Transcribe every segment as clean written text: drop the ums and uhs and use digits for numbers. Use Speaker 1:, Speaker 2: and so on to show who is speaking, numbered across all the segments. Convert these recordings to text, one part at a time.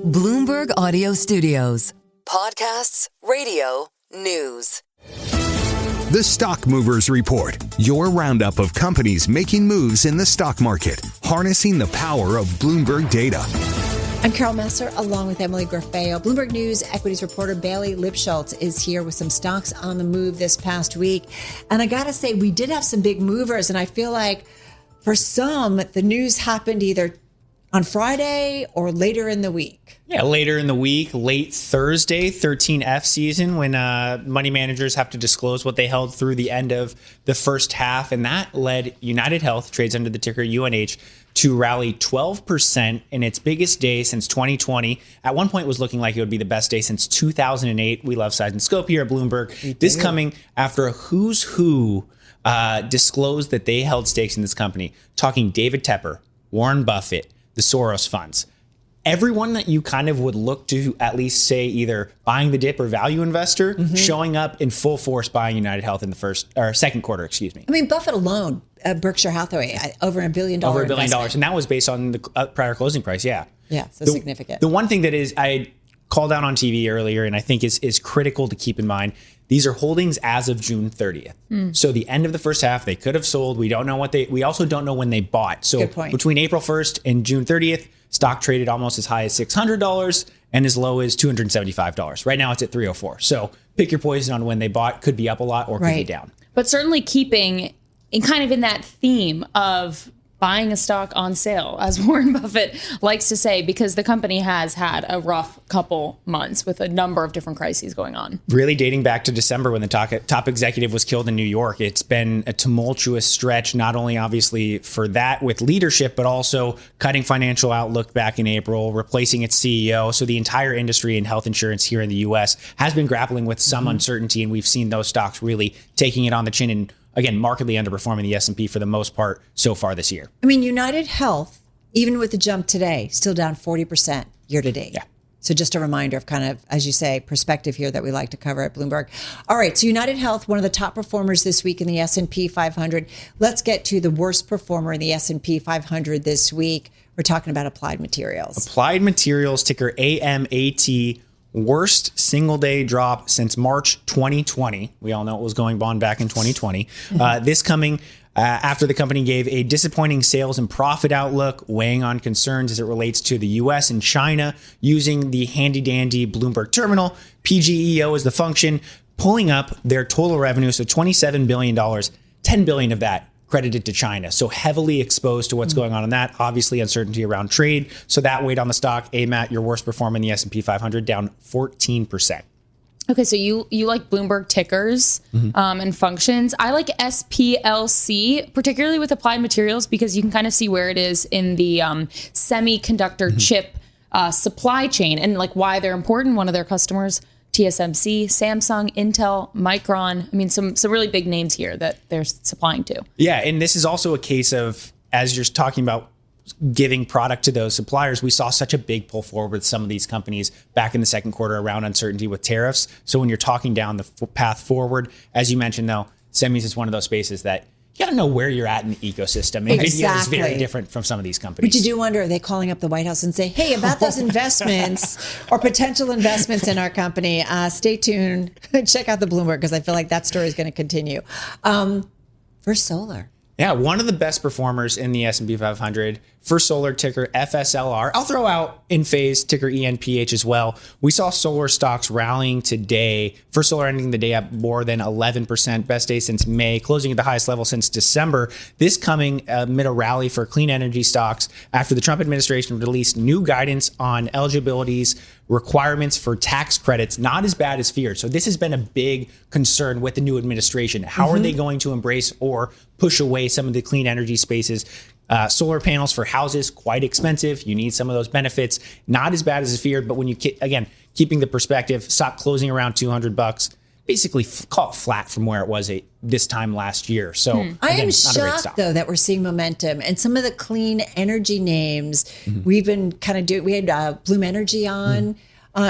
Speaker 1: Bloomberg Audio Studios. Podcasts, radio, news.
Speaker 2: The Stock Movers Report, your roundup of companies making moves in the stock market, harnessing the power of Bloomberg data.
Speaker 3: I'm Carol Messer, along with Emily Garfeo. Bloomberg News equities reporter Bailey Lipschultz is here with some stocks on the move this past week. And I got to say, we did have some big movers, and I feel like for some, the news happened either on Friday or later in the week.
Speaker 4: Yeah, later in the week, late Thursday, 13F season, when money managers have to disclose what they held through the end of the first half. And that led UnitedHealth, trades under the ticker UNH, to rally 12% in its biggest day since 2020. At one point, it was looking like it would be the best day since 2008. We love size and scope here at Bloomberg. This coming after a who's who disclosed that they held stakes in this company, talking David Tepper, Warren Buffett, the Soros funds. Everyone that you kind of would look to at least say either buying the dip or value investor, showing up in full force buying UnitedHealth in the second quarter, excuse me.
Speaker 3: I mean, Buffett alone, Berkshire Hathaway, over $1 billion.
Speaker 4: Over $1 billion. And that was based on the prior closing price. Yeah.
Speaker 3: Yeah. So significant.
Speaker 4: The one thing that is, I called out on TV earlier, and I think is critical to keep in mind, these are holdings as of June 30th. So the end of the first half, they could have sold. We don't know we also don't know when they bought. So between April 1st and June 30th, stock traded almost as high as $600 and as low as $275. Right now it's at $304. So pick your poison on when they bought. Could be up a lot or could be down.
Speaker 5: But certainly keeping in kind of in that theme of buying a stock on sale, as Warren Buffett likes to say, because the company has had a rough couple months with a number of different crises going on.
Speaker 4: Really dating back to December when the top executive was killed in New York. It's been a tumultuous stretch, not only obviously for that with leadership, but also cutting financial outlook back in April, replacing its CEO. So the entire industry in health insurance here in the U.S. has been grappling with some uncertainty, and we've seen those stocks really taking it on the chin and again, markedly underperforming the S&P for the most part so far this year.
Speaker 3: I mean, UnitedHealth, even with the jump today, still down 40% year to date.
Speaker 4: Yeah.
Speaker 3: So just a reminder of kind of, as you say, perspective here that we like to cover at Bloomberg. All right, so UnitedHealth, one of the top performers this week in the S&P 500. Let's get to the worst performer in the S&P 500 this week. We're talking about Applied Materials.
Speaker 4: Applied Materials, ticker AMAT. Worst single day drop since March 2020. We all know it was going on back in 2020. This coming after the company gave a disappointing sales and profit outlook, weighing on concerns as it relates to the U.S. and China using the handy dandy Bloomberg terminal. PGEO is the function, pulling up their total revenue. So $27 billion, $10 billion of that credited to China. So heavily exposed to what's going on in that. Obviously uncertainty around trade. So that weighed on the stock. AMAT, your worst performer in the S&P 500, down 14%.
Speaker 5: Okay, so you like Bloomberg tickers and functions. I like SPLC, particularly with Applied Materials, because you can kind of see where it is in the semiconductor chip supply chain and like why they're important. One of their customers, TSMC, Samsung, Intel, Micron. I mean, some really big names here that they're supplying to. Yeah,
Speaker 4: and this is also a case of, as you're talking about giving product to those suppliers, we saw such a big pull forward with some of these companies back in the second quarter around uncertainty with tariffs. So when you're talking down the path forward, as you mentioned, though, semis is one of those spaces that you got to know where you're at in the ecosystem. NVIDIA is very different from some of these companies.
Speaker 3: But you do wonder, are they calling up the White House and say, hey, about those investments or potential investments in our company, stay tuned. Check out the Bloomberg, because I feel like that story is going to continue. First Solar.
Speaker 4: Yeah, one of the best performers in the S&P 500. First Solar, ticker FSLR. I'll throw out in phase ticker ENPH as well. We saw solar stocks rallying today. First Solar ending the day up more than 11%, best day since May, closing at the highest level since December. This coming amid a rally for clean energy stocks after the Trump administration released new guidance on eligibilities, requirements for tax credits, not as bad as feared. So this has been a big concern with the new administration. How are they going to embrace or push away some of the clean energy spaces? Solar panels for houses, quite expensive. You need some of those benefits. Not as bad as feared, but when you, again, keeping the perspective, stock closing around $200, basically call it flat from where it was this time last year. So again,
Speaker 3: I am
Speaker 4: not a great stock.
Speaker 3: shocked, though, that we're seeing momentum. And some of the clean energy names we've been kind of doing, we had Bloom Energy on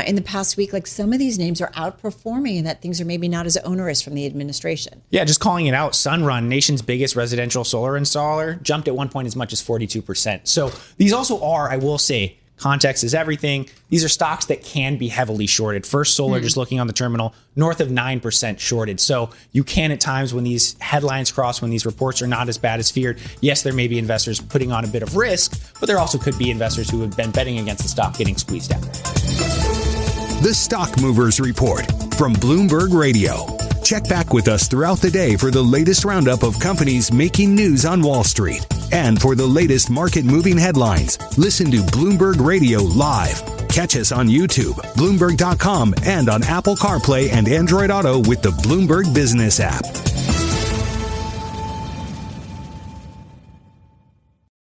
Speaker 3: in the past week. Like, some of these names are outperforming and that things are maybe not as onerous from the administration.
Speaker 4: Yeah, just calling it out. Sunrun, nation's biggest residential solar installer, jumped at one point as much as 42%. So these also are, I will say, context is everything. These are stocks that can be heavily shorted. First Solar, just looking on the terminal, north of 9% shorted. So you can at times when these headlines cross, when these reports are not as bad as feared, yes, there may be investors putting on a bit of risk, but there also could be investors who have been betting against the stock getting squeezed out.
Speaker 2: The Stock Movers Report from Bloomberg Radio. Check back with us throughout the day for the latest roundup of companies making news on Wall Street. And for the latest market-moving headlines, listen to Bloomberg Radio live. Catch us on YouTube, Bloomberg.com, and on Apple CarPlay and Android Auto with the Bloomberg Business app.